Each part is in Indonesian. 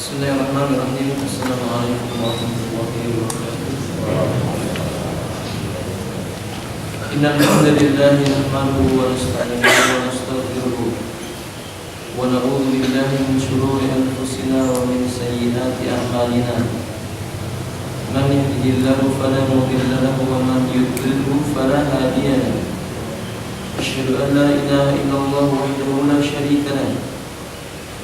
Bismillahirrahmanirrahim. Assalamualaikum warahmatullahi wabarakatuh. Innal hamdalillah nahmaduhu wa nasta'inuhu wa nastaghfiruh wa na'udzu billahi min shururi anfusina wa min sayyiati a'malina. Man yahdihillahu fala mudilla lahu wa man yudlilhu fala hadiya lahu. Asyhadu an la ilaha illallah wahdahu la syarika lahu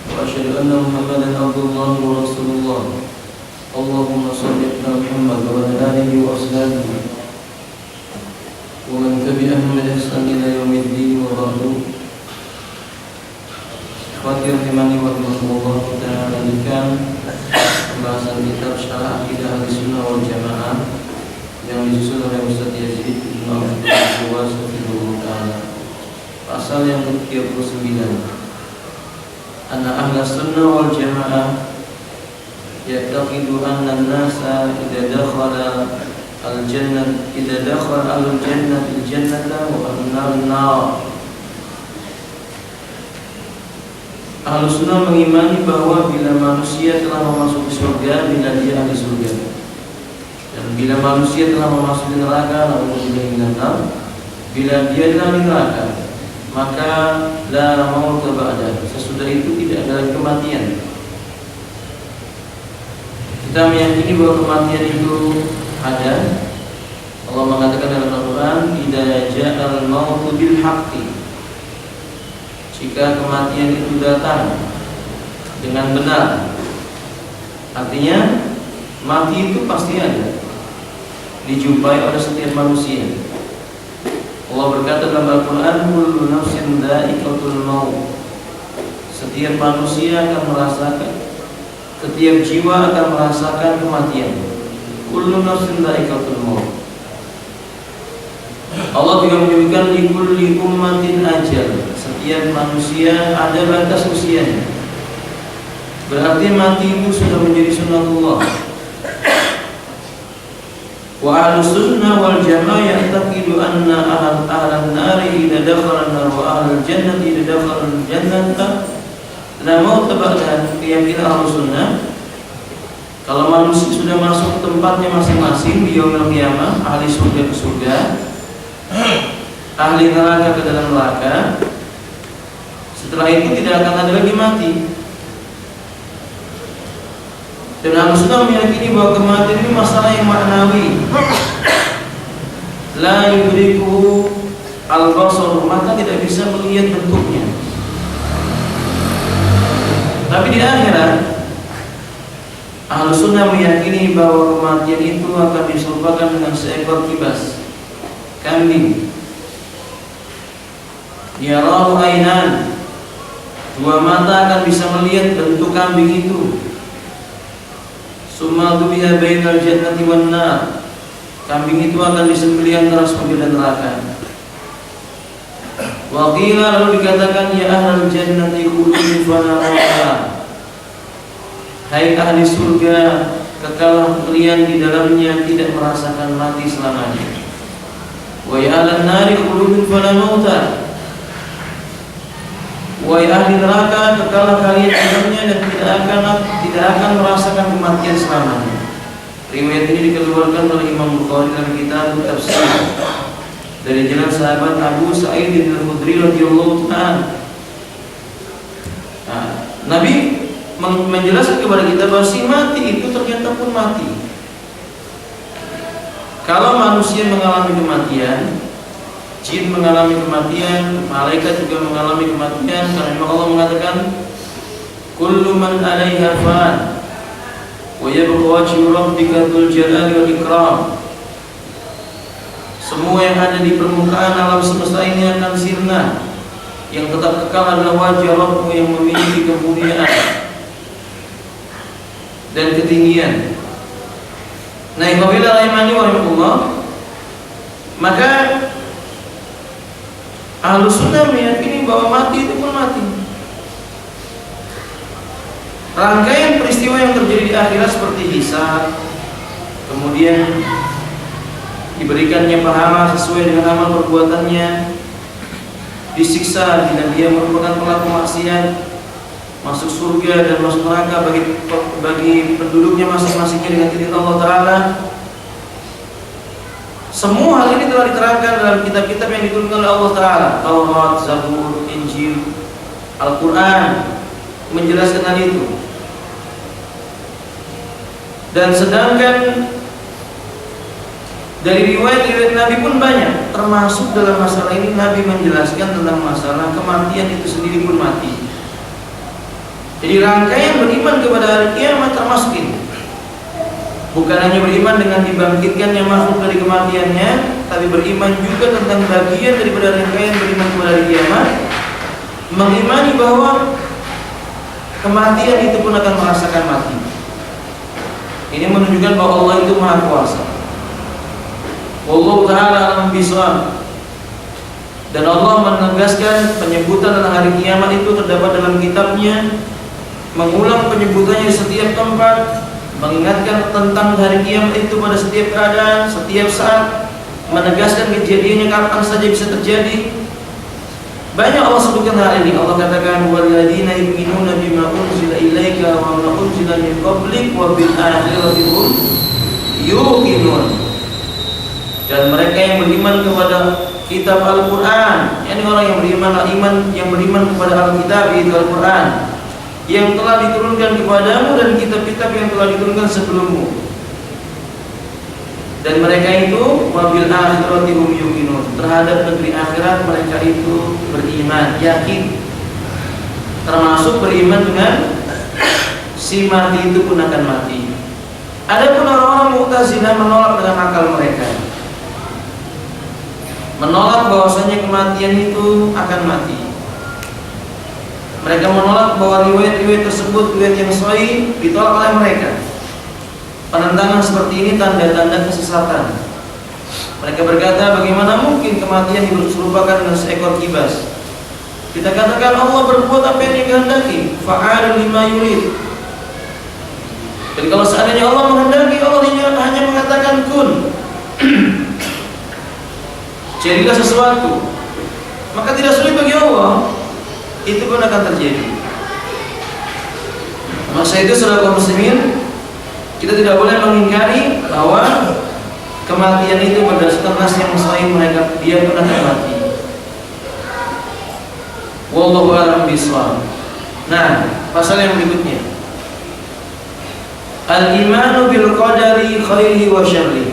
wa asyhadu anna Muhammadan abdullahi wa rasulullah. Allahumma shalli ala Muhammad wa ala alihi wa ashabihi wa man tabi'ahum bi ihsan ila yaumiddin wa ba'du. Ikhwati rahimani wa rahimakumullah, kita lanjutkan pembahasan kitab Syarah Aqidah Ahlussunnah wal Jamaah yang disusun oleh Ustaz Yazid bin Abdul Taala. Pasal yang ke-39. Anna Ahlussunnah wal Jamaah ya'taqidu anna an-nasa idza dakhala al-jannah idza dakhala al-jannah al-jannata wa an-nar. Ahlussunnah mengimani bahwa bila manusia telah memasuki surga, bila dia ahli surga, dan bila manusia telah memasuki neraka, lalu dia bila dia telah di neraka, maka la mauta ba'da, sesudah itu tidak ada lagi kematian. Kita meyakini bahwa kematian itu ada. Allah mengatakan dalam Al-Quran, idza ja'al mautu bil haqqi, jika kematian itu datang dengan benar. Artinya mati itu pasti ada, dijumpai oleh setiap manusia. Allah berkata dalam Al-Quran, kullu nafsin dha'iqatul maut, setiap manusia akan merasakan, setiap jiwa akan merasakan kematian. Kullu nafsin dha'iqatul maut. Allah juga menyebutkan likulli ummatin ajal, setiap manusia ada batas usianya. Berarti mati itu sudah menjadi sunnatullah. Wa ahlussunnah wal jamaah ya'taqidu anna ahlan nari idza dakhala an-nar wa ahlul jannati idza dakhala al-jannata la mauta ba'da. Keyakinan ahlussunnah, kalau manusia sudah masuk ke tempatnya masing-masing di yaumul qiyamah, ahli surga ke surga, ahli neraka ke dalam neraka, setelah itu tidak akan ada lagi mati. Dan Ahlussunnah meyakini bahwa kematian ini masalah yang maknawi. La yudrikuhu al-basar, mata tidak bisa melihat bentuknya. Tapi di akhirat, Ahlussunnah meyakini bahwa kematian itu akan diserupakan dengan seekor kibas, kambing. Yarahu ainan, dua mata akan bisa melihat bentuk kambing itu. Summa biha bainal jannati wan nar, kambing itu akan disembelih antara surga dan neraka. Wa qila, lalu dikatakan, ya ahlal jannati khuludun fala mauta, hai ahli surga, kekalah kalian di dalamnya, tidak merasakan mati selamanya. Wa ya ahlan nari khuludun fala mauta, wahai ahli neraka, kekalah kalian di dalamnya dan tidak akan merasakan kematian selamanya. Riwayat ini dikeluarkan oleh Imam Bukhari dalam kitab Tafsir dari jalan sahabat Abu Sa'id al-Khudri radhiyallahu ta'ala. Nabi menjelaskan kepada kita bahwa si mati itu ternyata pun mati. Kalau manusia mengalami kematian, jin mengalami kematian, malaikat juga mengalami kematian, karena memang Allah mengatakan kullu man 'alaiha fan wa yabqa wajhu rabbika dzul jalali wal ikram. Semua yang ada di permukaan alam semesta ini akan sirna, yang tetap kekal adalah wajah Rabbmu yang memiliki kemuliaan dan ketinggian. Nah, apabila rahimani wa rahmatullah, maka Ahlussunnah meyakini bahwa mati itu pun mati. Rangkaian peristiwa yang terjadi di akhirat seperti hisab, kemudian diberikannya pahala sesuai dengan amal perbuatannya, disiksa bila dia merupakan pelaku maksiat, masuk surga dan masuk neraka bagi penduduknya masing-masingnya dengan izin Allah Ta'ala. Semua hal ini telah diterangkan dalam kitab-kitab yang diturunkan oleh Allah Ta'ala, Taurat, Zabur, Injil, Al-Quran, menjelaskan hal itu. Dan sedangkan dari riwayat-riwayat Nabi pun banyak, termasuk dalam masalah ini Nabi menjelaskan tentang masalah kematian itu sendiri pun mati. Jadi rangkaian beriman kepada hari kiamat termasuk ini. Bukan hanya beriman dengan dibangkitkannya makhluk dari kematiannya, tapi beriman juga tentang bagian daripada rangkaian beriman kepada hari kiamat, mengimani bahwa kematian itu pun akan merasakan mati. Ini menunjukkan bahwa Allah itu Maha Kuasa. Wallahu ta'ala alam bisawab. Dan Allah menegaskan penyebutan tentang hari kiamat itu terdapat dalam kitabnya, mengulang penyebutannya di setiap tempat, mengingatkan tentang hari kiamat itu pada setiap keadaan, setiap saat, menegaskan kejadiannya kapan saja bisa terjadi. Banyak Allah sebutkan hal ini. Allah katakan walladzina yu'minuna bima unzila ilaika wa ma unzila min qablik wa bil akhirati hum yuqinun. Dan mereka yang beriman kepada kitab Al-Qur'an, yakni orang yang beriman kepada Alkitab, yaitu Al-Qur'an, yang telah diturunkan kepadamu dan kitab-kitab yang telah diturunkan sebelummu. Dan mereka itu wabil akhirati hum yuqinun, terhadap negeri akhirat mereka itu beriman, yakin. Termasuk beriman dengan si mati itu pun akan mati. Adapun orang-orang Mu'tazilah menolak dengan akal mereka, menolak bahwasanya kematian itu akan mati. Mereka menolak bahwa riwayat-riwayat tersebut riwayat yang sahih, ditolak oleh mereka. Penentangan seperti ini tanda-tanda kesesatan. Mereka berkata, bagaimana mungkin kematian diserupakan dengan seekor kibas? Kita katakan Allah berbuat apa yang dikehendaki, fa'alun lima yurid. Dan kalau seandainya Allah menghendaki, Allah hanya mengatakan kun, jadilah sesuatu, maka tidak sulit bagi Allah, itu pun akan terjadi. Maka itu saudara kaum muslimin, kita tidak boleh mengingkari bahwa kematian itu berdasarkan nas yang sahih, mereka dia pun akan mati. Wallahu a'lam bishawab. Nah, pasal yang berikutnya, al-imanu bil qadari khairihi wa syarrihi.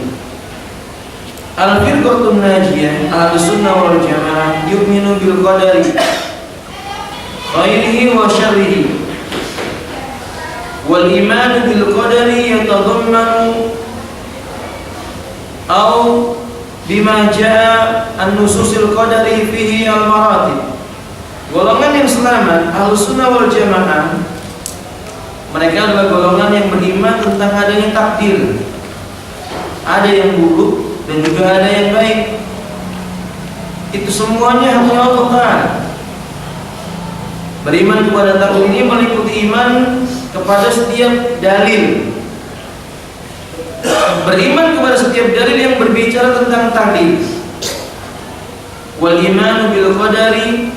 Al-firqatun najiyah ahlus sunnah wal jamaah yu'minu bil qadari khairihi wa syarrihi. Wal iman bil qadari yatadammanu aw bima jaa an-nususil qadari fihi al-maratib. Golongan yang selamat ahlus sunnah wal jamaah, mereka adalah golongan yang beriman tentang adanya takdir. Ada yang buruk dan juga ada yang baik. Itu semuanya haknya Allah Ta'ala. Beriman kepada takdir ini meliputi iman kepada setiap dalil. Beriman kepada setiap dalil yang berbicara tentang takdir. Wal imanu bil qadari,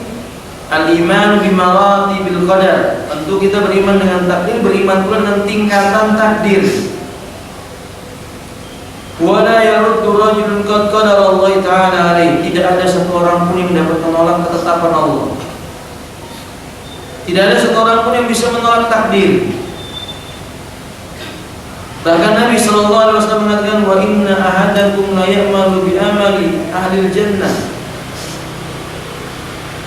al-iman bi maratibil qadar. Tentu kita beriman dengan takdir, beriman pula dengan tingkatan takdir. Wala yaruddu rajulun qad qadara Allah Ta'ala alaih. Tidak ada satu orang pun yang dapat menolak ketetapan Allah. Tidak ada satu orang pun yang bisa menolak takdir. Bahkan Nabi SAW mengatakan, wa inna ahadakum la ya'malu bi amali ahli jannah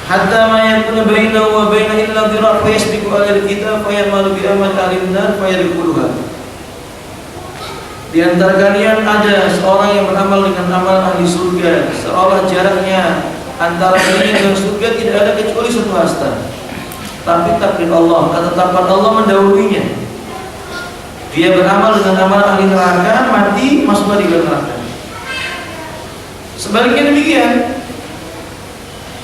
hatta ma yakuna bainahu wa baina illa dhira' fa yasbiqu alal kitab fa ya'malu bi amali ahli nar fa yadkhuluha. Di antara kalian ada seorang yang beramal dengan amal ahli surga, seolah jaraknya antara dirinya dengan surga tidak ada kecuali satu hasta. Tapi takdir Allah, ketetapan Allah mendahuluinya. Dia beramal dengan amal ahli neraka, mati masuklah di neraka. Sebaliknya demikian.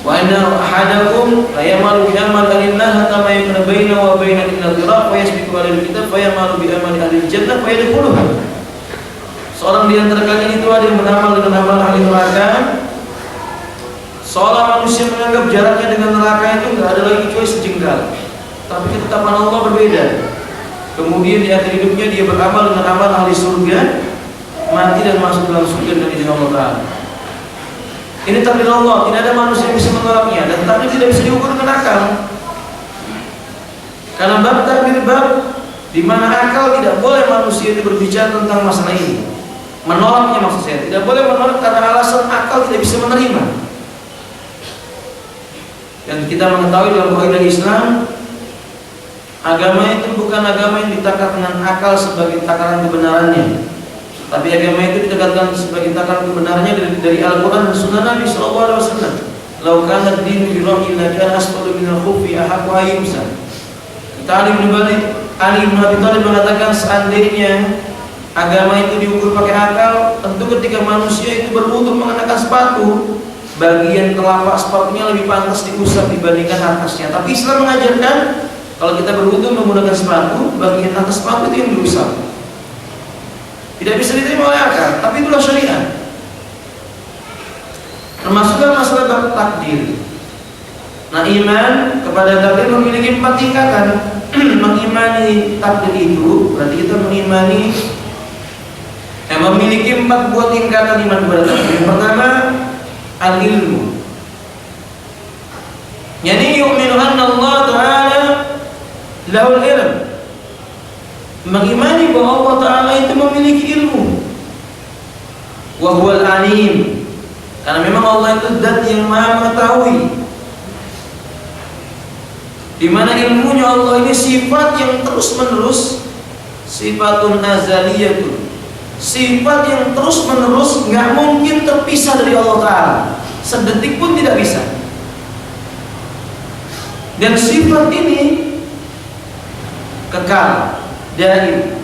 Wa inna ahadakum la ya'malu bi amali ahli nar hatta ma yakuna bainahu wa baina illa dhira' fa yasbiqu alal kitab fa ya'malu bi amali ahli jannah fa yadkhuluha. Seorang di antara kalian itu ada yang beramal dengan amal ahli neraka, seolah manusia menganggap jaraknya dengan neraka itu tidak ada lagi kecuali sejengkal. tapi ketetapan Allah berbeda. Kemudian di akhir hidupnya dia beramal dengan amal ahli surga, mati dan masuk dalam surga dengan izin Allah Ta'ala. Ini takdir Allah, tidak ada manusia yang bisa menolaknya, dan takdir tidak bisa diukur dengan akal. Karena bab takdir bab di mana akal tidak boleh manusia itu berbicara tentang masalah ini, menolaknya maksud saya. Tidak boleh menolak karena alasan akal tidak bisa menerima. Dan kita mengetahui dalam kaidah Islam, agama itu bukan agama yang ditakar dengan akal sebagai takaran kebenarannya, tapi agama itu ditakarkan sebagai takaran kebenarannya dari Al-Quran dan Sunnah Nabi SAW. Lau kana ad-dinu bi ra'yin la kana asfalu min al-khuffi ahaqqu ayyumsa. Ali bin Abi Thalib mengatakan, seandainya agama itu diukur pakai akal, tentu ketika manusia itu berwudu mengenakan sepatu, bagian telapak sepatunya lebih pantas diusap dibandingkan atasnya. Tapi Islam mengajarkan kalau kita berwudu menggunakan sepatu, bagian atas sepatu itu yang diusap. Tidak bisa diterima oleh akal, tapi itulah syariat. Termasuklah masalah bab takdir. Nah, iman kepada takdir memiliki 4 tingkatan. Mengimani takdir itu berarti kita mengimani memiliki 4 buah tingkatan iman kepada takdir. Yang pertama, al-ilmu. Yani yu'minu anna Allah Ta'ala lahul ilm. Mengimani bahwa Allah Ta'ala itu memiliki ilmu. Wa huwal alim. Karena memang Allah itu zat yang maha mengetahui, di mana ilmunya Allah ini sifat yang terus menerus, sifatun azaliyatun, sifat yang terus menerus, nggak mungkin terpisah dari Allah Ta'ala, sedetik pun tidak bisa. Dan sifat ini kekal, daim,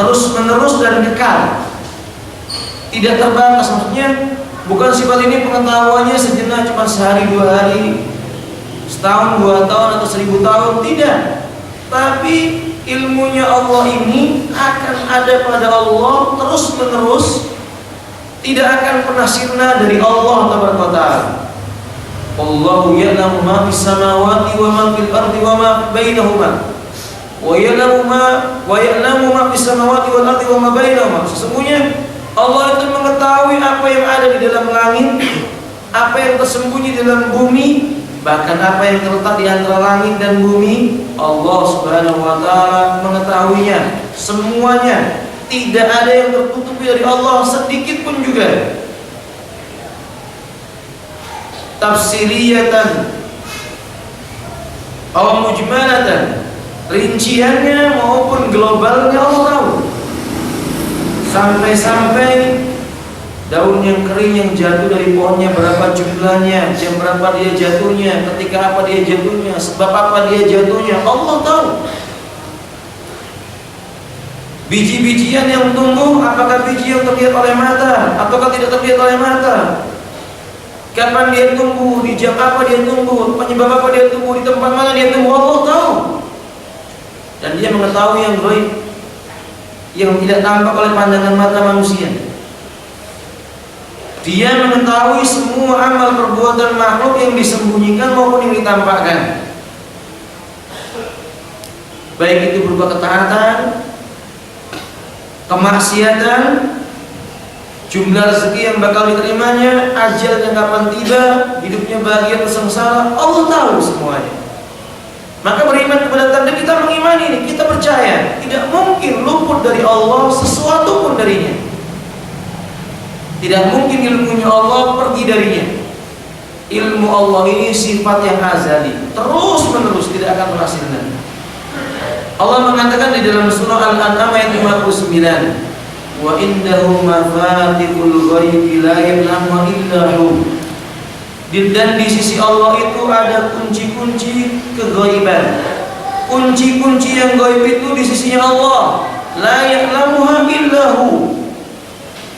terus menerus dan kekal, tidak terbatas. Maksudnya bukan sifat ini pengetahuannya sejenak, cuma sehari 2 hari, setahun 2 tahun atau 1000 tahun, tidak. Tapi ilmunya Allah ini akan ada pada Allah terus menerus, tidak akan pernah sirna dari Allah Taala. Allahu ya'lamu ma fis samawati wa ma fil ardi wa ma bainahuma. Wa ya'lamu ma fis samawati wal ardi wa ma bainahuma. Sesungguhnya Allah itu mengetahui apa yang ada di dalam langit, apa yang tersembunyi di dalam bumi, bahkan apa yang terletak di antara langit dan bumi. Allah Subhanahu wa Ta'ala mengetahuinya semuanya. Tidak ada yang tertutupi dari Allah sedikit pun juga. Tafsiriyatan aw mujmalatan, rinciannya maupun globalnya Allah tahu. Sampai-sampai daun yang kering yang jatuh dari pohonnya berapa jumlahnya, jam berapa dia jatuhnya, ketika apa dia jatuhnya, sebab apa dia jatuhnya, Allah tahu. Biji-bijian yang tumbuh, apakah biji yang terlihat oleh mata ataukah tidak terlihat oleh mata, kapan dia tumbuh, di jam apa dia tumbuh, penyebab apa dia tumbuh, di tempat mana dia tumbuh, Allah tahu. Dan dia mengetahui yang gaib, yang tidak tampak oleh pandangan mata manusia. Dia mengetahui semua amal perbuatan makhluk yang disembunyikan maupun yang ditampakkan, baik itu berupa ketaatan, kemaksiatan, jumlah rezeki yang bakal diterimanya, ajalnya kapan tiba, hidupnya bahagia atau sengsara, Allah tahu semuanya. Maka beriman kepada takdir, kita mengimani ini, kita percaya tidak mungkin luput dari Allah sesuatu pun darinya. Tidak mungkin ilmunya Allah pergi darinya. Ilmu Allah ini sifat yang azali, terus menerus, tidak akan pernah sirna. Allah mengatakan di dalam surah Al-An'am ayat 59, wa indahu mafatihul ghaibi la ya'lamuha illa hu. Dan di sisi Allah itu ada kunci-kunci kegaiban. Kunci-kunci yang gaib itu di sisinya Allah. La ya'lamuha illa hu.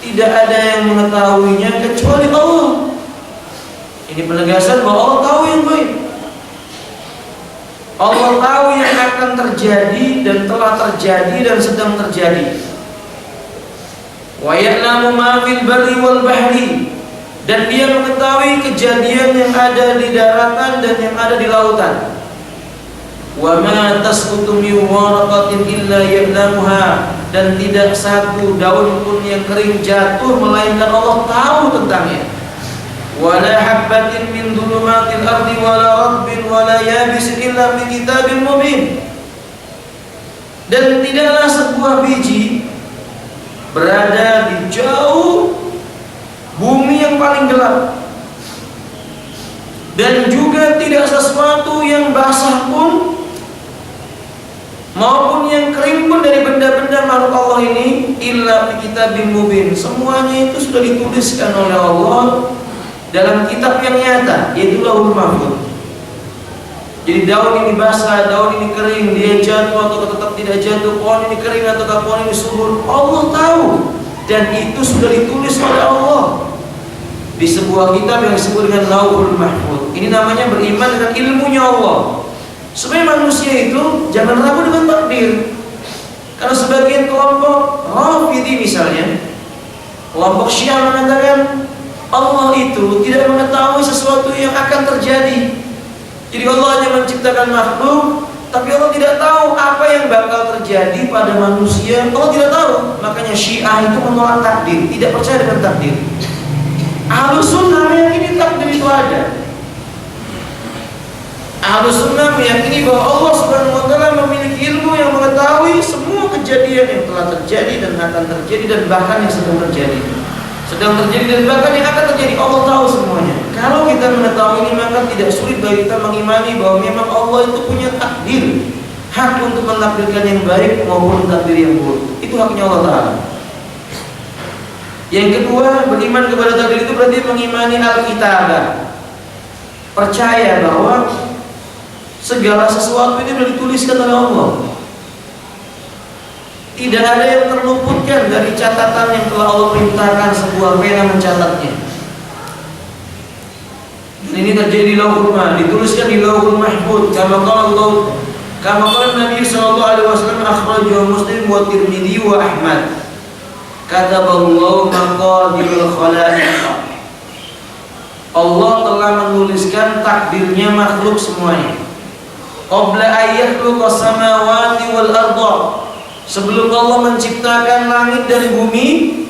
Tidak ada yang mengetahuinya kecuali Allah. Ini penegasan bahwa Allah tahu yang gaib. Allah tahu yang akan terjadi dan telah terjadi dan sedang terjadi. Wa ya'lamu ma fil barri wal bahri. Dan dia mengetahui kejadian yang ada di daratan dan yang ada di lautan. Wa ma tasqutu min waraqatin illa ya'lamuha, dan tidak satu daun pun yang kering jatuh melainkan Allah tahu tentangnya. Wa la habbatin min dhulumatil ardi wa la rabbin wa la yabisin illa fi kitabin mubin. Dan tidaklah sebuah biji berada di jauh bumi yang paling gelap, dan juga tidak sesuatu yang basah pun maupun yang kering pun dari benda-benda makhluk Allah ini illa fi kitabim mubin. Semuanya itu sudah dituliskan oleh Allah dalam kitab yang nyata, yaitu Lauhul Mahfuz. Jadi daun ini basah, daun ini kering, dia jatuh atau tetap tidak jatuh, pohon ini kering atau pohon ini subur, Allah tahu, dan itu sudah ditulis oleh Allah di sebuah kitab yang disebut dengan Lauhul Mahfuz. Ini namanya beriman dengan ilmunya Allah. Supaya manusia itu jangan ragu dengan takdir. Karena sebagian kelompok Rafidhi misalnya, kelompok Syiah mengatakan Allah itu tidak mengetahui sesuatu yang akan terjadi. Jadi Allah hanya menciptakan makhluk, tapi Allah tidak tahu apa yang bakal terjadi pada manusia. Allah tidak tahu. Makanya Syiah itu menolak takdir, tidak percaya dengan takdir. Ahlus Sunnah meyakini takdir itu ada. Ahlus Sunnah meyakini bahwa Allah Subhanahu wa taala memiliki ilmu yang mengetahui semua kejadian yang telah terjadi dan akan terjadi dan bahkan yang sedang terjadi. Sedang terjadi dan bahkan yang akan terjadi, Allah tahu semuanya. Kalau kita mengetahui ini, maka tidak sulit bagi kita mengimani bahwa memang Allah itu punya takdir, hak untuk menakdirkan yang baik maupun takdir yang buruk. Itu haknya Allah Ta'ala. Yang kedua, beriman kepada takdir itu berarti mengimani Alkitabah. Percaya bahwa segala sesuatu itu sudah dituliskan oleh Allah. Tidak ada yang terluputkan dari catatan yang telah Allah perintahkan sebuah pena mencatatnya. Dan ini terjadi di Lauhul Mahfuz, dituliskan di Lauhul Mahfuz. Kama qala Nabi sallallahu alaihi wasallam, akhrajahu Muslim wa Tirmidzi wa Ahmad. Kataballahu maqadirul khalaiq. Allah telah menuliskan takdirnya makhluk semuanya. Qabla ayyakhluqa samawati wal arda, sebelum Allah menciptakan langit dan bumi,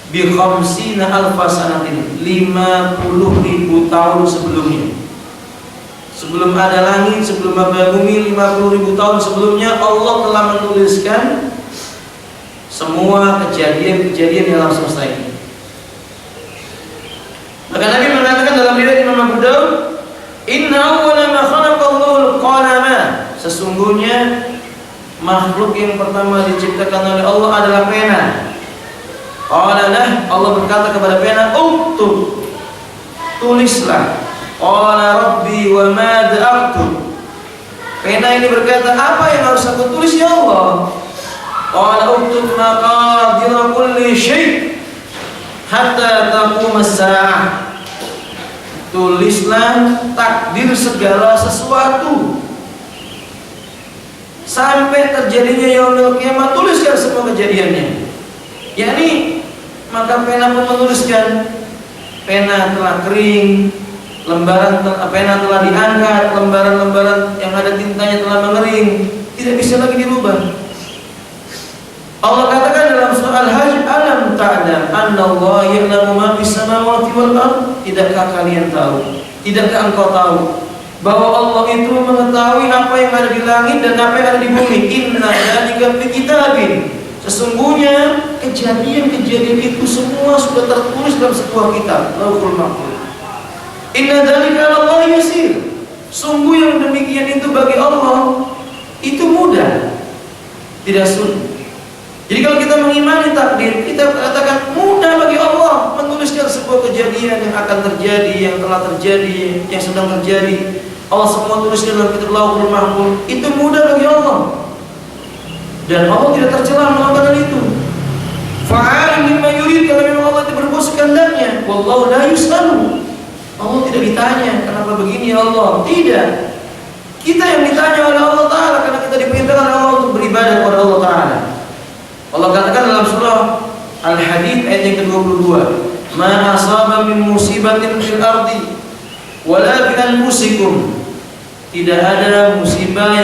bi khamsina alfa sanatin, 50.000 tahun sebelumnya. Sebelum ada langit, sebelum ada bumi, 50.000 tahun sebelumnya Allah telah menuliskan semua kejadian-kejadian di alam semesta ini. Maka Nabi mengatakan dalam riwayat Imam Abu Daud, inna awwala ma khalaqallahu al-qalama, sesungguhnya makhluk yang pertama diciptakan oleh Allah adalah pena. Qala, Allah berkata kepada pena, uktub, tulislah. Qala rabbi wa madza aktub. Pena ini berkata, apa yang harus aku tulis ya Allah? Qala uktub maqadir kulli syai' hatta taqum as-saa'ah. Tulislah takdir segala sesuatu sampai terjadinya yaumul qiyamah, tuliskan semua kejadiannya. Yakni maka pena pun menuliskan, pena telah kering, pena telah diangkat, lembaran-lembaran yang ada tintanya telah mengering, tidak bisa lagi dirubah. Allah katakan dalam surah Al-Hajj, alam ta'lam anna Allah ya'lamu ma fis samawati wal ard. Tidakkah kalian tahu? Tidakkah engkau tahu bahwa Allah itu mengetahui apa yang ada di langit dan apa yang ada di bumi? Inna dzalika fi kitabin. Sesungguhnya kejadian-kejadian itu semua sudah tertulis dalam sebuah kitab, Lauhul Mahfuz. Inna dzalika 'ala Allah yasir. Sungguh yang demikian itu bagi Allah itu mudah, tidak sulit. Jadi kalau kita mengimani takdir, kita katakan mudah bagi Allah menuliskan sebuah kejadian yang akan terjadi, yang telah terjadi, yang sedang terjadi. Allah semua tuliskan dalam kitab Lauhul Mahfuz. Itu mudah bagi Allah. Dan Allah tidak tercela melakukan itu. Fa'al lima yurid, kalau memang Allah itu berbuat sekandangnya. Wallahu la yus'alu. Allah tidak ditanya, kenapa begini ya Allah? Tidak. Kita yang ditanya oleh Allah Ta'ala, karena kita diperintahkan oleh Allah untuk beribadah kepada Allah Ta'ala. Allah katakan dalam surah Al-Hadid ayat yang ke-22, ma asaba min musibatin fil ardi wala bi anfusikum. Tidak ada musibah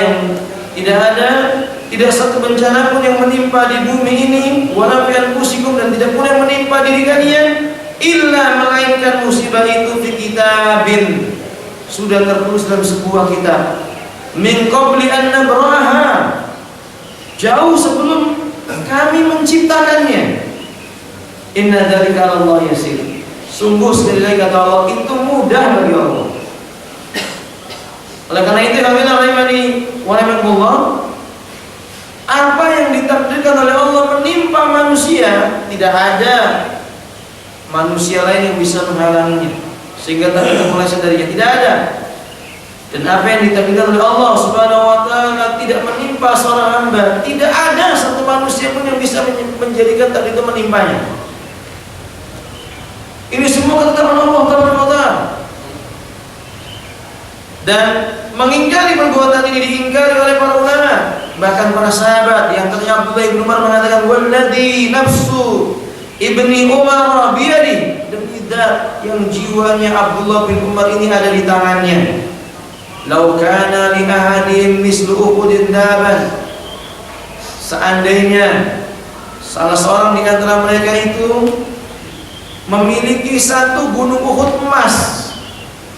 tidak satu bencana pun yang menimpa di bumi ini, wala fi anfusikum, dan tidak pun yang menimpa diri kalian, illa melainkan musibah itu fi kitabin, sudah tertulis dalam sebuah kitab, min qabli an nabraha, jauh sebelum kami menciptakannya. Inna dzalika 'ala Allah yasir. Sungguh sekali lagi kata Allah, itu mudah bagi Allah. Oleh karena itu, Allah, apa yang ditakdirkan oleh Allah menimpa manusia, tidak ada manusia lain yang bisa menghalanginya sehingga tak bisa meleset darinya, tidak ada. Dan apa yang ditakdirkan oleh Allah Subhanahu wa taala tidak menimpa seorang hamba, tidak ada satu manusia pun yang bisa menjadikan takdir itu menimpanya. Ini semua ketetapan Allah Taala. Dan mengingkari perbuatan ini diingkari oleh para ulama, bahkan para sahabat. Yang ternyata Abdullah bin Umar mengatakan, walladzi nafsu ibni Umar biyadi, demi zat yang jiwanya Abdullah bin Umar ini ada di tangannya, lau kana li ahadin mislu uhudin daban, seandainya salah seorang di antara mereka itu memiliki satu gunung Uhud emas,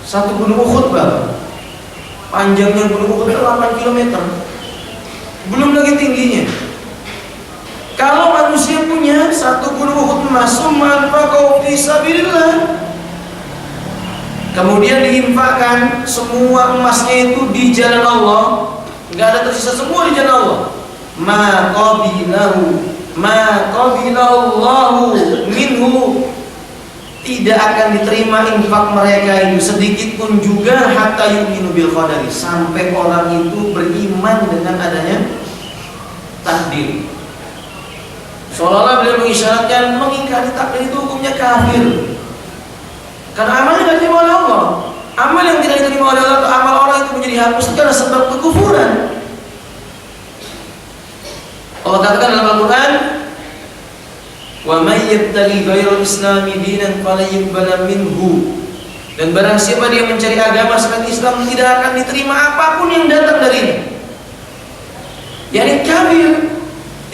satu gunung Uhud, Bang. Panjangnya gunung Uhud 8 km, belum lagi tingginya. Kalau manusia punya satu gunung Uhud emas, summa anfaqahu fi sabilillah, kemudian diinfakkan semua emasnya itu di jalan Allah, enggak ada tersisa, semua di jalan Allah, ma qabilallahu minhu, tidak akan diterima infak mereka itu sedikit pun juga, hatta yu'minu bil qadari, sampai orang itu beriman dengan adanya takdir. Seolah-olah beliau mengisyaratkan mengingkari takdir itu hukumnya kafir, karena amalnya tidak diterima oleh Allah. Amal yang tidak diterima oleh Allah, amal orang itu menjadi hapus karena sebab kekufuran. Allah katakan dalam Al-Quran, wa may yabtaghi ghairal islami dinan falan yuqbala minhu, dan barang siapa dia mencari agama selain Islam, tidak akan diterima apapun yang datang darinya. Yani kafir,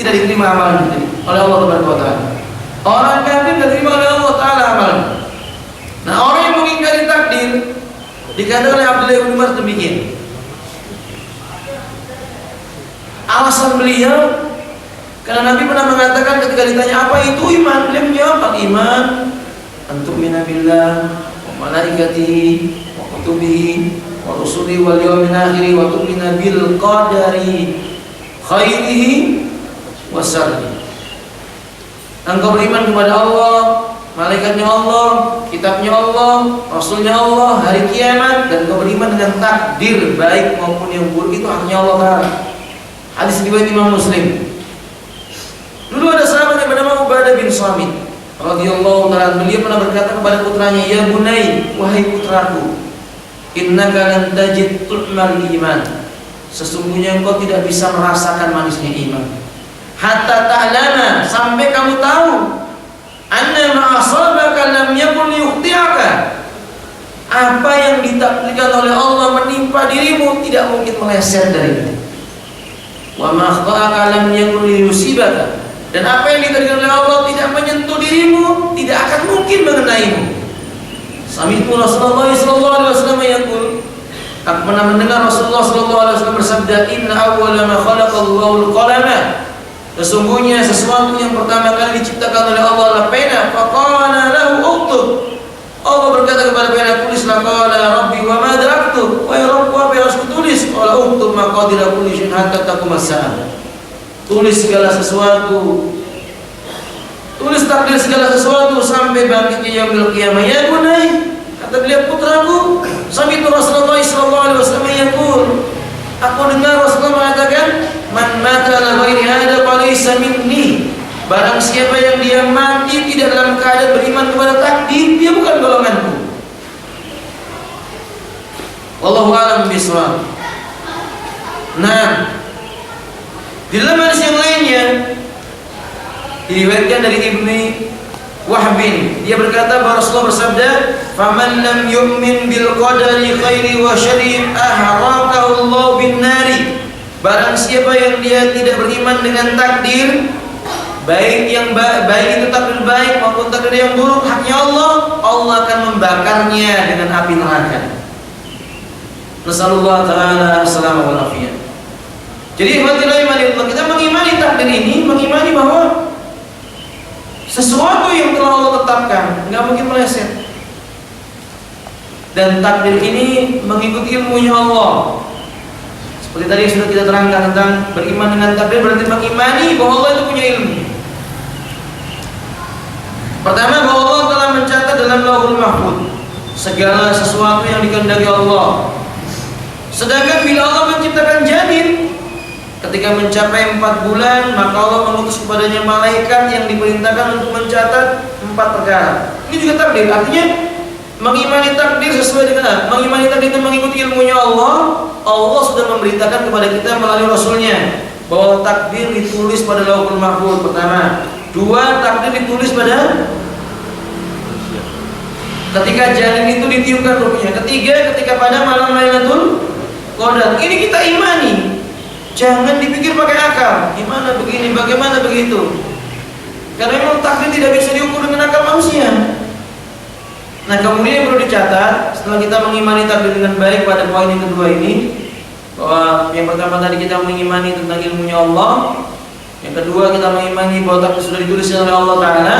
tidak diterima amalan oleh Allah Taala. Orang kafir tidak diterima oleh Allah Taala amalan. Nah, orang yang mengingkari takdir dikatakan oleh Abdullah bin Umar demikian. Alasan beliau, karena Nabi pernah mengatakan ketika ditanya apa itu iman, beliau menjawab, iman antu'mina billah wa malaikatihi wa kutubihi wa rusulihi wal yawmil akhir wa tu'mina bil qadari khairihi wa syarrihi. Engkau beriman kepada Allah, malaikatnya Allah, kitabnya Allah, rasulnya Allah, hari kiamat, dan engkau beriman dengan takdir baik maupun yang buruk, itu haknya Allah Ta'ala. Hadis riwayat Imam Muslim. Dulu ada sahabat yang bernama Ubadah bin Samit radhiyallahu ta'ala, beliau pernah berkata kepada putranya, ya bunai, wahai putraku, innaka lan tajid tu'mal iman, sesungguhnya engkau tidak bisa merasakan manisnya iman, hatta ta'lama, sampai kamu tahu, anna ma asabaka lam yakun liyukhti'aka, apa yang ditakdirkan oleh Allah menimpa dirimu tidak mungkin meleset darinya, wa ma akhta'aka lam yakun liyusibaka, dan apa yang ditakdirkan oleh Allah tidak menyentuh dirimu tidak akan mungkin mengenaimu. Sami'tu Rasulullah sallallahu alaihi wasallam yaqul, aku pernah mendengar Rasulullah sallallahu alaihi wasallam bersabda, inna awwala ma khalaqallahu al-qalama, sesungguhnya sesuatu yang pertama kali diciptakan oleh Allah adalah pena. Faqala lahu uktub, Allah berkata kepada pena, tulislah. Qala rabbi wa ma adraktu, wahai Rabbku, apa yang harus kutulis? Qala uktub maqadira kulli syai'in hatta taquma as-saa'ah, tulis segala sesuatu, tulis takdir segala sesuatu sampai bangkitnya yaumul qiyamah. Ya bunai, kata beliau, putraku, sami'tu Rasulullah sallallahu alaihi wasallam yaqul, aku dengar Rasulullah mengatakan, man mata la ghairi hada falaysa minni, barang siapa yang dia mati tidak dalam keadaan beriman kepada takdir, dia bukan golonganku. Wallahu a'lam bishawab. Nah, di dalam hadis yang lainnya diriwayatkan dari Wahbin, dia berkata bahwa Rasulullah bersabda, "Faman lam yu'min bil qadari khairi wa syarri ahraqahu Allah bin nari." Barang siapa yang dia tidak beriman dengan takdir, baik itu takdir baik maupun takdir yang buruk, haknya Allah, Allah akan membakarnya dengan api neraka. Nasallallahu taala salamah wal afiyah. Jadi kita mengimani takdir ini, mengimani bahwa sesuatu yang telah Allah tetapkan nggak mungkin meleset. Dan takdir ini mengikuti ilmunya Allah. Seperti tadi sudah kita terangkan tentang beriman dengan takdir berarti mengimani bahwa Allah itu punya ilmu. Pertama, bahwa Allah telah mencatat dalam Lauhul Mahfuz segala sesuatu yang dikehendaki Allah. Sedangkan bila Allah menciptakan janin, ketika mencapai 4 bulan, maka Allah mengutus kepadanya malaikat yang diperintahkan untuk mencatat 4 perkara. Ini juga takdir. Artinya mengimani takdir sesuai dengan mengimani takdir itu mengikuti ilmunya Allah. Allah sudah memberitakan kepada kita melalui Rasulnya bahwa takdir ditulis pada Lauhul Mahfuz. Pertama. 2, takdir ditulis pada ketika janin itu ditiupkan ruhnya. 3, ketika pada malam Lailatul Qadar. Ini kita imani. Jangan dipikir pakai akal. Gimana begini, bagaimana begitu? Karena memang takdir tidak bisa diukur dengan akal manusia. Nah, kemudian yang perlu dicatat setelah kita mengimani takdir dengan baik pada poin yang kedua ini, bahwa yang pertama tadi kita mengimani tentang ilmunya Allah, yang kedua kita mengimani bahwa takdir sudah ditulis oleh Allah Ta'ala,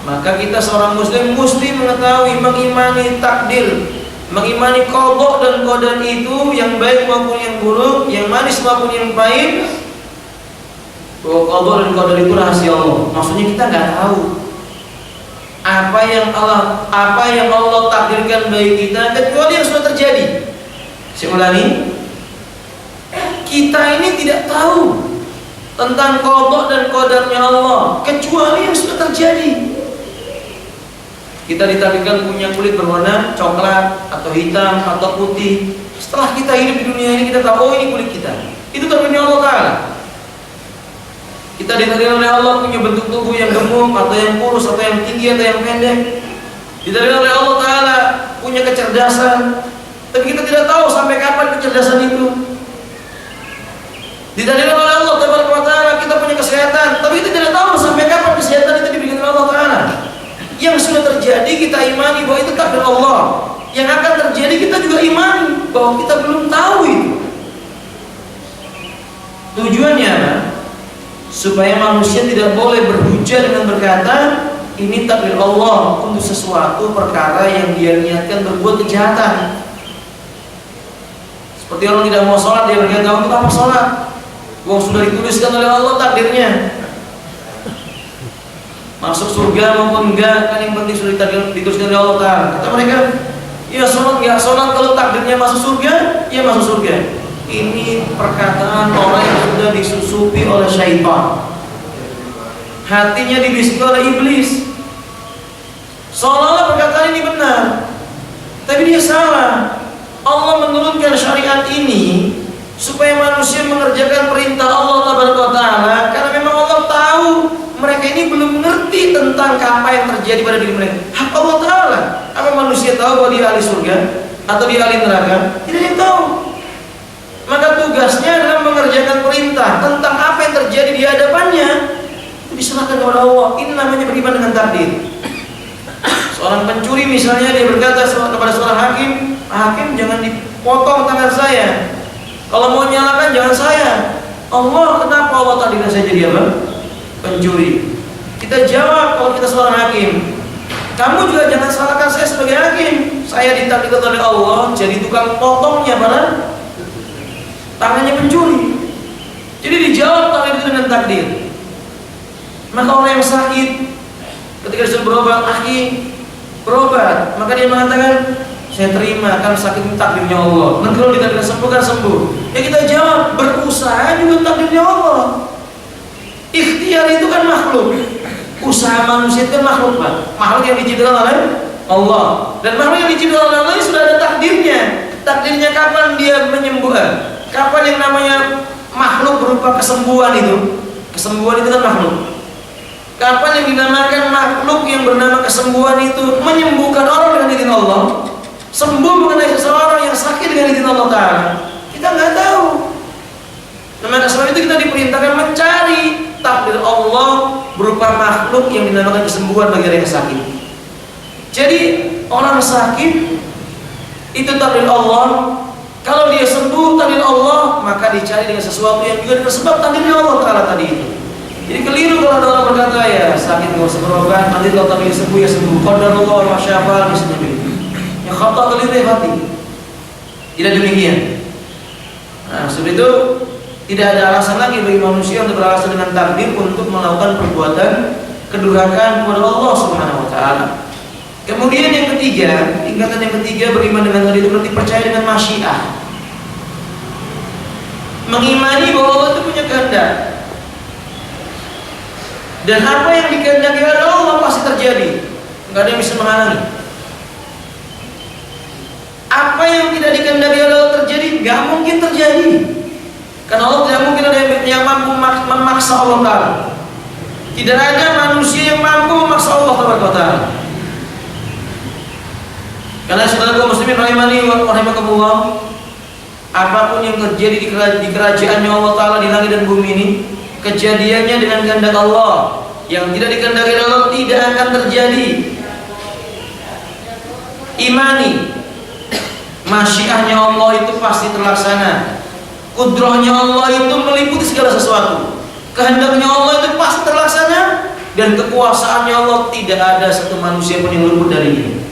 maka kita seorang muslim mesti mengetahui mengimani takdir, mengimani qada dan qadar itu yang baik maupun yang buruk, yang manis maupun yang pahit, bahwa qada dan qadar itu rahasia Allah. Maksudnya kita nggak tahu apa yang Allah takdirkan bagi kita kecuali yang sudah terjadi. Saya ulangi, kita ini tidak tahu tentang qada dan qadarnya Allah kecuali yang sudah terjadi. Kita ditakdirkan punya kulit berwarna coklat atau hitam atau putih. Setelah kita hidup di dunia ini kita tahu, oh ini kulit kita. Itu takdirnya Allah Ta'ala. Kita ditakdirkan oleh Allah punya bentuk tubuh yang gemuk atau yang kurus atau yang tinggi atau yang pendek. Ditakdirkan oleh Allah Ta'ala punya kecerdasan, tapi kita tidak tahu sampai kapan kecerdasan itu. Ditakdirkan oleh Allah Ta'ala kita punya kesehatan, tapi kita tidak tahu sampai kapan kesehatan itu diberikan oleh Allah Ta'ala. Yang sudah terjadi kita imani bahwa itu takdir Allah. Yang akan terjadi kita juga imani bahwa kita belum tahu itu. Tujuannya apa? Supaya manusia tidak boleh berhujah dengan berkata ini takdir Allah untuk sesuatu perkara yang dia niatkan berbuat kejahatan. Seperti orang tidak mau sholat, dia berkata untuk apa sholat? Wong sudah dituliskan oleh Allah takdirnya. Masuk surga maupun enggak, kan yang penting sudah dituliskan oleh Allah Ta'ala. Kata mereka, ya sholat enggak sholat, kalau takdirnya masuk surga, ya masuk surga. Ini perkataan orang yang sudah disusupi oleh syaitan. Hatinya dibisiki oleh iblis. Seolah-olah perkataan ini benar, tapi dia salah. Allah menurunkan syariat ini supaya manusia mengerjakan perintah Allah Ta'ala, karena memang Allah tahu mereka ini belum mengerti tentang apa yang terjadi pada diri mereka. Hak Allah Ta'ala. Apa manusia tahu bahwa dia ahli surga atau dia ahli neraka? Tidak ada yang tahu. Maka tugasnya adalah mengerjakan perintah tentang apa yang terjadi di hadapannya. Itu diserahkan kepada Allah. Ini namanya beriman dengan takdir. Seorang pencuri misalnya, dia berkata kepada seorang hakim, hakim jangan dipotong tangan saya. Kalau mau nyalakan jangan saya. Allah, kenapa Allah takdirkan saya jadi apa? Pencuri. Kita jawab kalau kita seorang hakim, kamu juga jangan salahkan saya sebagai hakim. Saya ditakdirkan oleh Allah jadi tukang potongnya pada tangannya pencuri. Jadi dijawab takdir itu dengan takdir. Maka orang yang sakit ketika disuruh berobat, akhi berobat, maka dia mengatakan saya terima kan sakit itu takdirnya Allah. Nanti kalau ditakdirkan sembuh kan sembuh. Ya kita jawab berusaha juga takdirnya Allah. Ikhtiar itu kan makhluk. Usaha manusia itu kan makhluk, Pak. Makhluk yang diciptakan oleh Allah. Dan makhluk yang diciptakan oleh Allah sudah ada takdirnya. Takdirnya kapan dia menyembuhkan? Kapan yang namanya makhluk berupa kesembuhan itu? Kesembuhan itu kan makhluk. Kapan yang dinamakan makhluk yang bernama kesembuhan itu menyembuhkan orang dengan izin Allah, sembuh mengenai seseorang yang sakit dengan izin Allah Ta'ala? Kita nggak tahu. Nah, maka sebab itu kita diperintahkan mencari takdir Allah berupa makhluk yang dinamakan kesembuhan bagi orang yang sakit. Jadi orang sakit itu takdir Allah. Kalau dia sembuh takdir Allah, maka dicari dengan sesuatu yang juga tersebab takdirnya Allah Ta'ala tadi itu. Jadi keliru kalau ada orang berkata, ya sakit nggak usah berobat, nanti kalau takdir sembuh ya sembuh. Qadarullah wa masyafa'al misalnya begitu. Yang khata keliru hati. Tidak demikian. Nah, sebab itu tidak ada alasan lagi bagi manusia untuk beralasan dengan takdir untuk melakukan perbuatan kedurhakaan kepada Allah Subhanahu wa Ta'ala. Kemudian yang ketiga, tingkatan yang ketiga beriman dengan tadi itu berarti percaya dengan masyiah. Mengimani bahwa Allah itu punya kehendak. Dan apa yang dikehendaki oleh Allah pasti terjadi. Enggak ada yang bisa menghalangi. Apa yang tidak dikehendaki oleh Allah terjadi, enggak mungkin terjadi. Karena Allah tidak mungkin ada yang mampu memaksa Allah Ta'ala. Tidak ada manusia yang mampu memaksa Allah Ta'ala. Karena saudara kaum muslimin rahimani wa rahimakumullah, apapun yang terjadi di kerajaannya Allah Ta'ala di langit dan bumi ini, kejadiannya dengan kehendak Allah. Yang tidak dikehendaki Allah tidak akan terjadi. Imani masyiahnya Allah itu pasti terlaksana. Kudrahnya Allah itu meliputi segala sesuatu. Kehendaknya Allah itu pasti terlaksana. Dan kekuasaannya Allah tidak ada satu manusia pun yang luput darinya.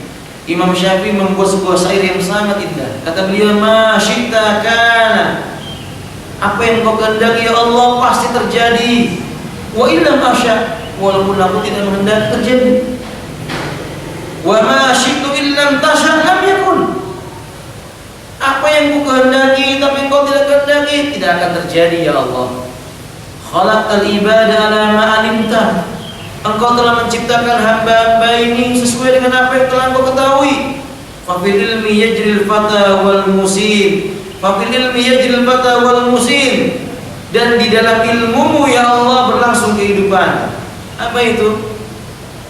Imam Syafi'i membuat sebuah syair yang sangat indah. Kata beliau, ma syi'ta kana. Apa yang kau kehendaki ya Allah pasti terjadi. Wa illam asya, walaupun aku tidak menghendaki terjadi. Wa ma syi'tu illam tasya lam yakun. Apa yang ku kehendaki tapi engkau tidak kehendaki tidak akan terjadi ya Allah. Khalaqtal ibada ala ma alimta. Engkau telah menciptakan hamba-hamba ini sesuai dengan apa yang telah engkau ketahui. Fa fil ilmi yajril fata wal musin. Fa fil ilmi yajril fata wal musin. Dan di dalam ilmumu ya Allah berlangsung kehidupan. Apa itu?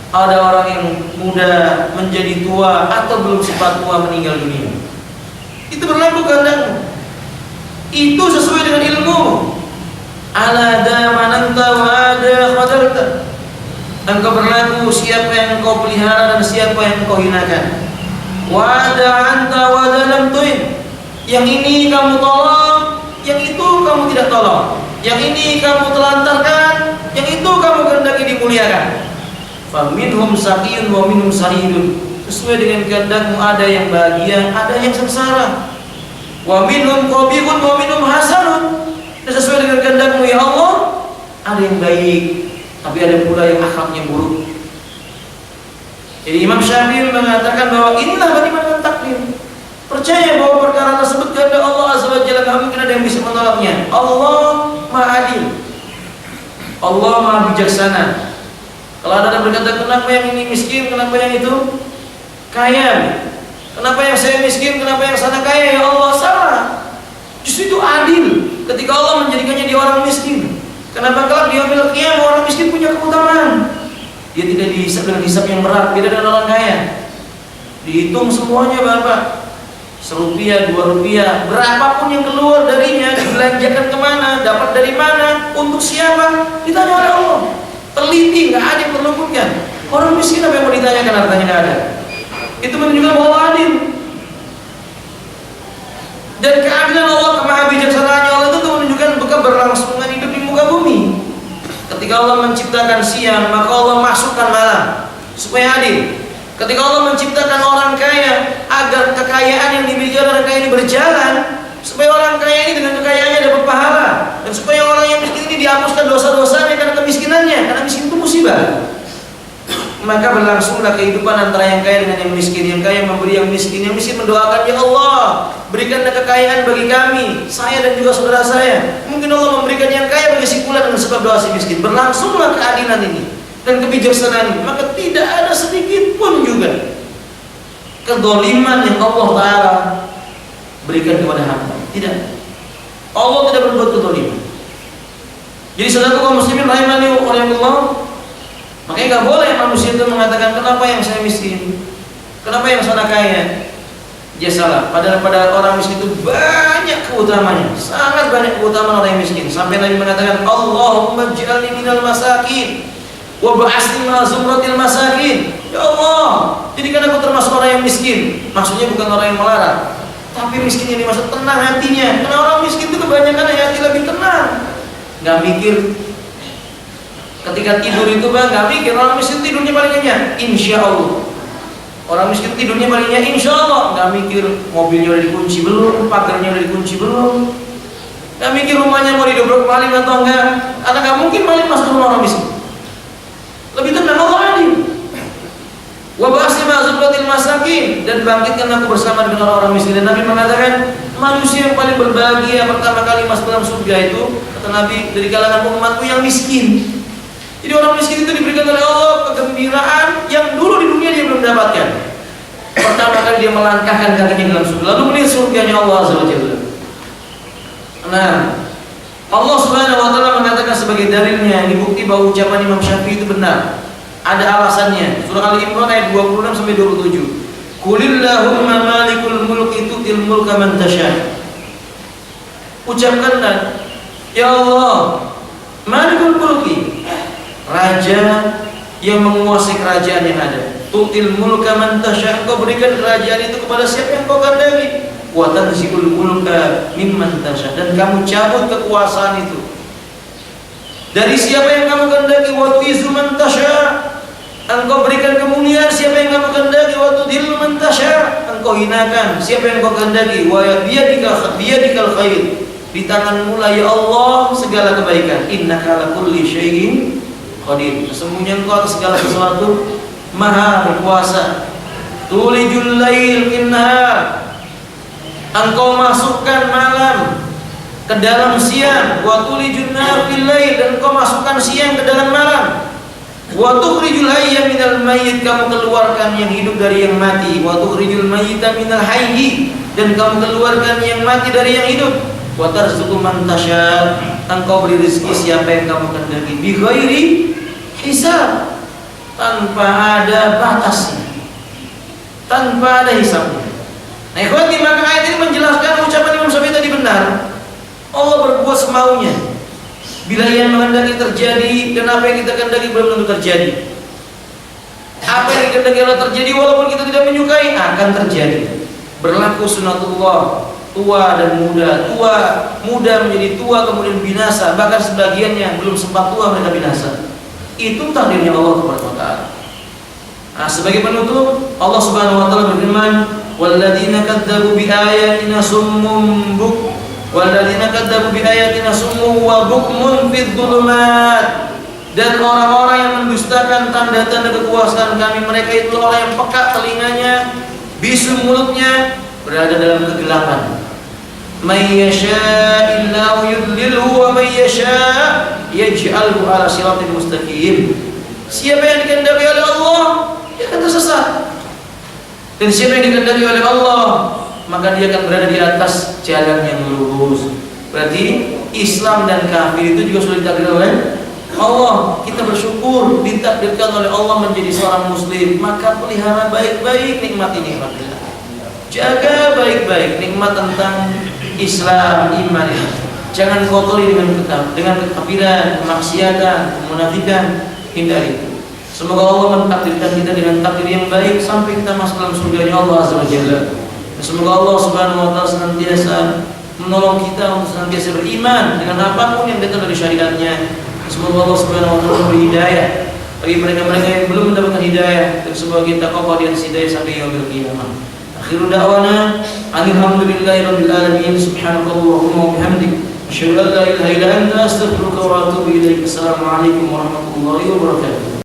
Ada orang yang muda menjadi tua atau belum sempat tua meninggal dunia. Itu berlaku kehendakmu. Itu sesuai dengan ilmu. Ala damananta wa ada qadarta. Engkau berlaku siapa yang engkau pelihara dan siapa yang engkau hinakan. Wa ada anta wa lam tuin. Yang ini kamu tolong, yang itu kamu tidak tolong. Yang ini kamu telantarkan, yang itu kamu kehendaki dimuliakan. Fa minhum saqiyun wa minhum sa'idun. Sesuai dengan kehendakmu ada yang bahagia, ada yang sengsara. Wa minhum qabihun wa minhum hasanun. Dan sesuai dengan kehendakmu ya Allah, ada yang baik, tapi ada pula yang akhlaknya buruk. Jadi Imam Syafi'i mengatakan bahwa inilah bagaimana takdir. Percaya bahwa perkara tersebut kehendak Allah Azza wa Jalla, tidak mungkin ada yang bisa menolaknya. Allah Maha Adil. Allah Maha Bijaksana. Kalau ada yang berkata kenapa yang ini miskin, kenapa yang itu kaya? Kenapa yang saya miskin, kenapa yang sana kaya? Ya Allah, salah. Justru itu adil. Ketika Allah menjadikannya dia orang miskin. Kenapa kalau dia bilang qiyamah orang miskin punya keutamaan? Dia tidak dihisab dengan hisab yang berat, beda dengan orang kaya. Dihitung semuanya Bapak. Serupiah, 2 rupiah, berapapun yang keluar darinya, dibelanjakan kemana, dapat dari mana, untuk siapa, ditanya oleh Allah. Teliti, nggak ada yang terluputkan. Orang miskin apa yang mau ditanyakan, hartanya nggak ada. Itu menunjukkan bahwa adil. Dan keadilan Allah, kemaha bijaksanaannya Allah itu menunjukkan keberlangsungan hidup di muka bumi. Ketika Allah menciptakan siang, maka Allah masukkan malam supaya adil. Ketika Allah menciptakan orang kaya agar kekayaan yang dimiliki orang kaya ini berjalan, supaya orang kaya ini dengan kekayaannya dapat pahala, dan supaya orang yang miskin ini dihapuskan dosa-dosanya karena kemiskinannya, karena miskin itu musibah. Maka berlangsunglah kehidupan antara yang kaya dengan yang miskin. Yang kaya memberi yang miskin mendoakan, ya Allah, berikanlah kekayaan bagi kami, saya dan juga saudara saya. Mungkin Allah memberikan yang kaya bagi si fulan dengan sebab doa si miskin. Berlangsunglah keadilan ini dan kebijaksanaan ini. Maka tidak ada sedikit pun juga kedoliman yang Allah Ta'ala berikan kepada hamba. Tidak. Allah tidak berbuat kedoliman. Jadi saudara kaum muslimin rahimani wa rahimakumullah, Makanya nggak boleh manusia itu mengatakan kenapa yang saya miskin, kenapa yang sana kaya. Dia salah. Padahal pada orang miskin itu banyak keutamanya, sangat banyak keutamaan orang yang miskin. Sampai Nabi mengatakan, Allahumma ij'alni minal masakin wa ba'asni ma zumratil masakin. Ya Allah, jadikan aku termasuk orang yang miskin. Maksudnya bukan orang yang melarat, tapi miskin yang dimaksud tenang hatinya. Karena orang miskin itu kebanyakan hati lebih tenang, nggak mikir. Ketika tidur itu bang, nggak mikir. Orang miskin tidurnya paling nyenyak, insya Allah. Orang miskin tidurnya paling nyenyak, insya Allah. Nggak mikir mobilnya udah dikunci belum, pagarnya udah dikunci belum, nggak mikir rumahnya mau didobrak maling atau enggak. Karena nggak mungkin maling masuk ke rumah orang miskin. Lebih tenang Allah adil. Wa ba'asni ma zumratil masakin, dan bangkitkan aku bersama dengan orang-orang miskin. Dan Nabi mengatakan manusia yang paling berbahagia pertama kali masuk dalam surga itu, kata Nabi, dari kalangan umatku yang miskin. Jadi orang miskin itu diberikan oleh Allah kegembiraan yang dulu di dunia dia belum dapatkan. Pertama kali dia melangkahkan kakinya dalam surga, lalu melihat surganya Allah Azza wa Jalla. Nah, Allah Subhanahu wa taala mengatakan sebagai dalilnya, ini bukti bahwa ucapan Imam Syafi'i itu benar. Ada alasannya. Surah Al-Imran ayat 26 sampai 27. Qulillahumma malikul mulki tu'til mulka man tasha. Ucapkanlah, ya Allah, malikul mulki, raja yang menguasai kerajaan yang ada. Tu'til mulka man tasha, engkau berikan kerajaan itu kepada siapa yang kau kehendaki. Wa tanzilul mulka mimman tasha, dan kamu cabut kekuasaan itu dari siapa yang kamu kehendaki. Wa tu'izzu man tasha, engkau berikan kemuliaan siapa yang kamu kehendaki. Wa tudhillu man tasha, engkau hinakan siapa yang kau kehendaki. Wa biyadikal khair, di tanganmu lah ya Allah segala kebaikan. Innaka ala kulli syai'in qadir, sesungguhnya engkau atas segala sesuatu maha berkuasa. Tulijul lail fin nahar, engkau masukkan malam ke dalam siang. Wa tulijun nahar fil lail, dan engkau masukkan siang ke dalam malam. Wa tukhrijul hayya minal mayyit, kamu keluarkan yang hidup dari yang mati. Wa tukhrijul mayyita minal hayyi, dan kamu keluarkan yang mati dari yang hidup. Wa tarzuqu man tasha, engkau beri rezeki siapa yang kamu kehendaki. Bi ghairi hisab, tanpa ada batasnya, tanpa ada hisabnya. Nah, ikhwati, maka ayat ini menjelaskan ucapan Imam Syafi'i tadi benar. Allah berbuat semaunya. Bila yang menghendaki terjadi, dan apa yang kita kehendaki belum tentu terjadi. Apa yang dikehendaki Allah terjadi walaupun kita tidak menyukai akan terjadi. Berlaku sunatullah, tua dan muda, tua muda menjadi tua kemudian binasa, bahkan sebagiannya belum sempat tua mereka binasa. Itu takdirnya Allah Subhanahu wa taala. Nah, sebagai penutup, Allah Subhanahu wa taala berfirman, "Walladzina kadzdzabu biayatina summum buk walladzina kadzdzabu biayatina summun wa bukmun fid dhulumat." Dan orang-orang yang mendustakan tanda-tanda kekuasaan kami, mereka itu orang yang peka telinganya, bisu mulutnya, berada dalam kegelapan. May yasha'illahu yudlilhu wa may yasha' yaj'alhu 'ala siratin mustaqim. Siapa yang dikehendaki oleh Allah, dia akan tersesat. Dan siapa yang dikehendaki oleh Allah, maka dia akan berada di atas jalan yang lurus. Berarti Islam dan kafir itu juga sudah ditakdirkan oleh Allah. Kita bersyukur ditakdirkan oleh Allah menjadi seorang muslim, maka pelihara baik-baik nikmat ini. Jaga baik-baik nikmat tentang Islam, iman ini. Jangan kotori dengan kekafiran, kemaksiatan, kemunafikan. Hindari. Semoga Allah mentakdirkan kita dengan takdir yang baik sampai kita masuk dalam surganya Allah Azza wa Jalla. Semoga Allah Subhanahu wa taala senantiasa menolong kita untuk senantiasa beriman dengan apapun yang datang dari syariatnya. Semoga Allah Subhanahu wa taala memberi hidayah bagi mereka-mereka yang belum mendapatkan hidayah, dan semoga kita kokoh di atas hidayah sampai yaumil qiyamah. Akhiru da'wana alhamdulillahirabbil alamin. Subhanakallahumma wa bihamdik, asyhadu an la ilaha illa anta, astaghfiruka wa atubu ilaik. Assalamualaikum warahmatullahi wabarakatuh.